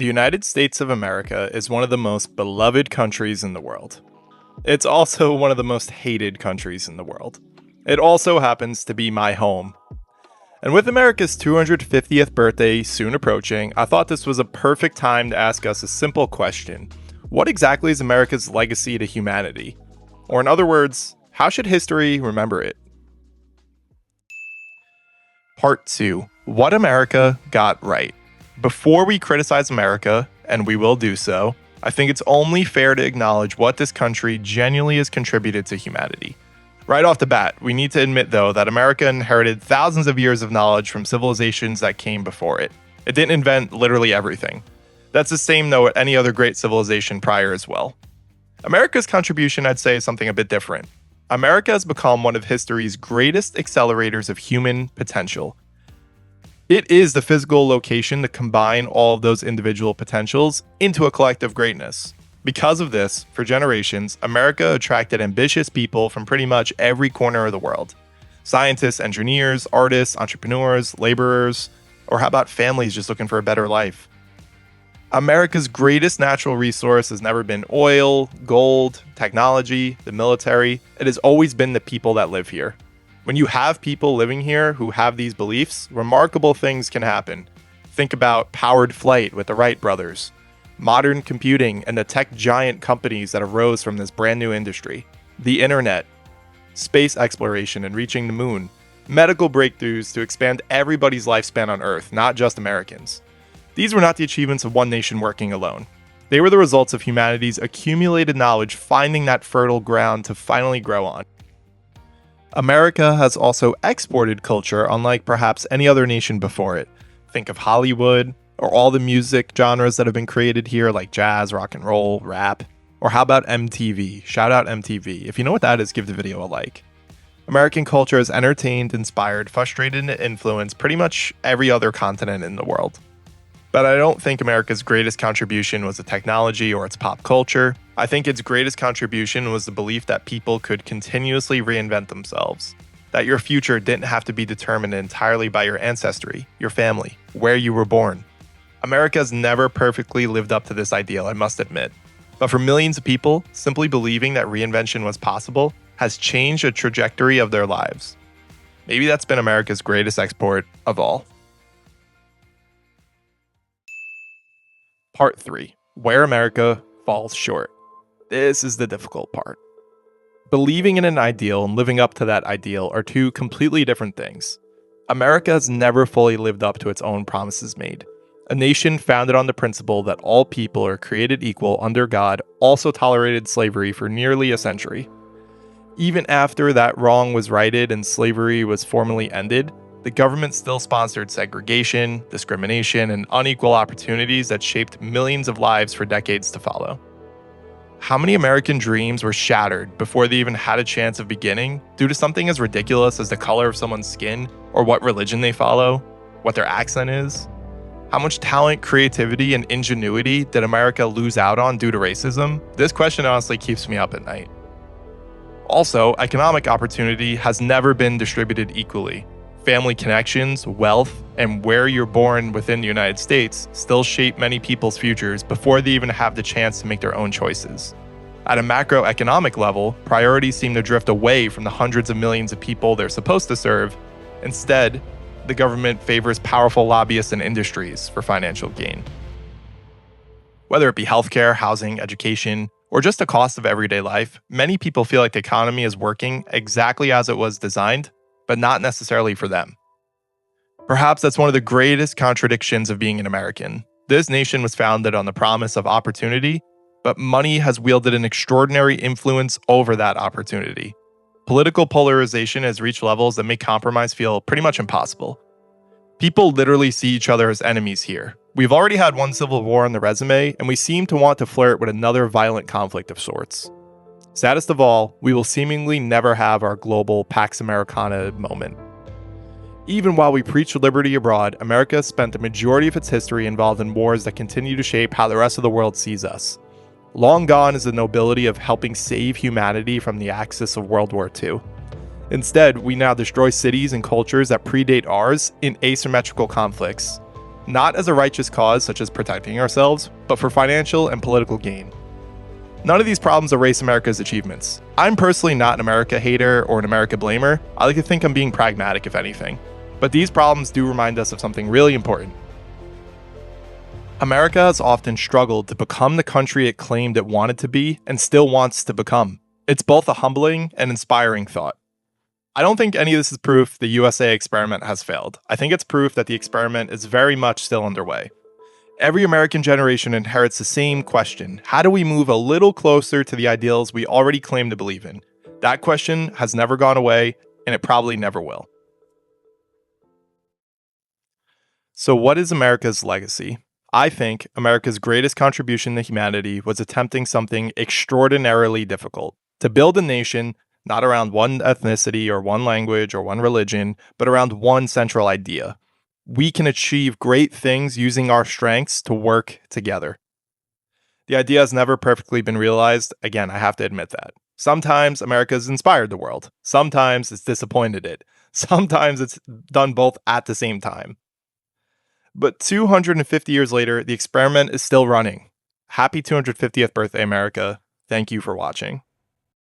The United States of America is one of the most beloved countries in the world. It's also one of the most hated countries in the world. It also happens to be my home. And with America's 250th birthday soon approaching, I thought this was a perfect time to ask us a simple question. What exactly is America's legacy to humanity? Or in other words, how should history remember it? Part 2. What America got right. Before we criticize America, and we will do so, I think it's only fair to acknowledge what this country genuinely has contributed to humanity. Right off the bat, we need to admit, though, that America inherited thousands of years of knowledge from civilizations that came before it. It didn't invent literally everything. That's the same, though, at any other great civilization prior as well. America's contribution, I'd say, is something a bit different. America has become one of history's greatest accelerators of human potential. It is the physical location to combine all of those individual potentials into a collective greatness. Because of this, for generations, America attracted ambitious people from pretty much every corner of the world. Scientists, engineers, artists, entrepreneurs, laborers, or how about families just looking for a better life? America's greatest natural resource has never been oil, gold, technology, the military. It has always been the people that live here. When you have people living here who have these beliefs, remarkable things can happen. Think about powered flight with the Wright brothers, modern computing and the tech giant companies that arose from this brand new industry, the internet, space exploration and reaching the moon, medical breakthroughs to expand everybody's lifespan on Earth, not just Americans. These were not the achievements of one nation working alone. They were the results of humanity's accumulated knowledge finding that fertile ground to finally grow on. America has also exported culture unlike perhaps any other nation before it. Think of Hollywood, or all the music genres that have been created here like jazz, rock and roll, rap. Or how about MTV? Shout out MTV. If you know what that is, give the video a like. American culture has entertained, inspired, frustrated, and influenced pretty much every other continent in the world. But I don't think America's greatest contribution was the technology or its pop culture. I think its greatest contribution was the belief that people could continuously reinvent themselves. That your future didn't have to be determined entirely by your ancestry, your family, where you were born. America has never perfectly lived up to this ideal, I must admit. But for millions of people, simply believing that reinvention was possible has changed the trajectory of their lives. Maybe that's been America's greatest export of all. Part 3. Where America falls short. This is the difficult part. Believing in an ideal and living up to that ideal are two completely different things. America has never fully lived up to its own promises made. A nation founded on the principle that all people are created equal under God also tolerated slavery for nearly a century. Even after that wrong was righted and slavery was formally ended, the government still sponsored segregation, discrimination, and unequal opportunities that shaped millions of lives for decades to follow. How many American dreams were shattered before they even had a chance of beginning due to something as ridiculous as the color of someone's skin or what religion they follow, what their accent is? How much talent, creativity, and ingenuity did America lose out on due to racism? This question honestly keeps me up at night. Also, economic opportunity has never been distributed equally. Family connections, wealth, and where you're born within the United States still shape many people's futures before they even have the chance to make their own choices. At a macroeconomic level, priorities seem to drift away from the hundreds of millions of people they're supposed to serve. Instead, the government favors powerful lobbyists and industries for financial gain. Whether it be healthcare, housing, education, or just the cost of everyday life, many people feel like the economy is working exactly as it was designed, but not necessarily for them. Perhaps that's one of the greatest contradictions of being an American. This nation was founded on the promise of opportunity, but money has wielded an extraordinary influence over that opportunity. Political polarization has reached levels that make compromise feel pretty much impossible. People literally see each other as enemies here. We've already had one civil war on the resume, and we seem to want to flirt with another violent conflict of sorts. Saddest of all, we will seemingly never have our global Pax Americana moment. Even while we preach liberty abroad, America has spent the majority of its history involved in wars that continue to shape how the rest of the world sees us. Long gone is the nobility of helping save humanity from the axis of World War II. Instead, we now destroy cities and cultures that predate ours in asymmetrical conflicts. not as a righteous cause such as protecting ourselves, but for financial and political gain. None of these problems erase America's achievements. I'm personally not an America hater or an America blamer. I like to think I'm being pragmatic, if anything. But these problems do remind us of something really important. America has often struggled to become the country it claimed it wanted to be and still wants to become. It's both a humbling and inspiring thought. I don't think any of this is proof the USA experiment has failed. I think it's proof that the experiment is very much still underway. Every American generation inherits the same question: how do we move a little closer to the ideals we already claim to believe in? That question has never gone away, and it probably never will. So, what is America's legacy? I think America's greatest contribution to humanity was attempting something extraordinarily difficult: to build a nation not around one ethnicity or one language or one religion, but around one central idea. We can achieve great things using our strengths to work together. The idea has never perfectly been realized. Again, I have to admit that. Sometimes America's inspired the world. Sometimes it's disappointed it. Sometimes it's done both at the same time. But 250 years later, the experiment is still running. Happy 250th birthday, America. Thank you for watching.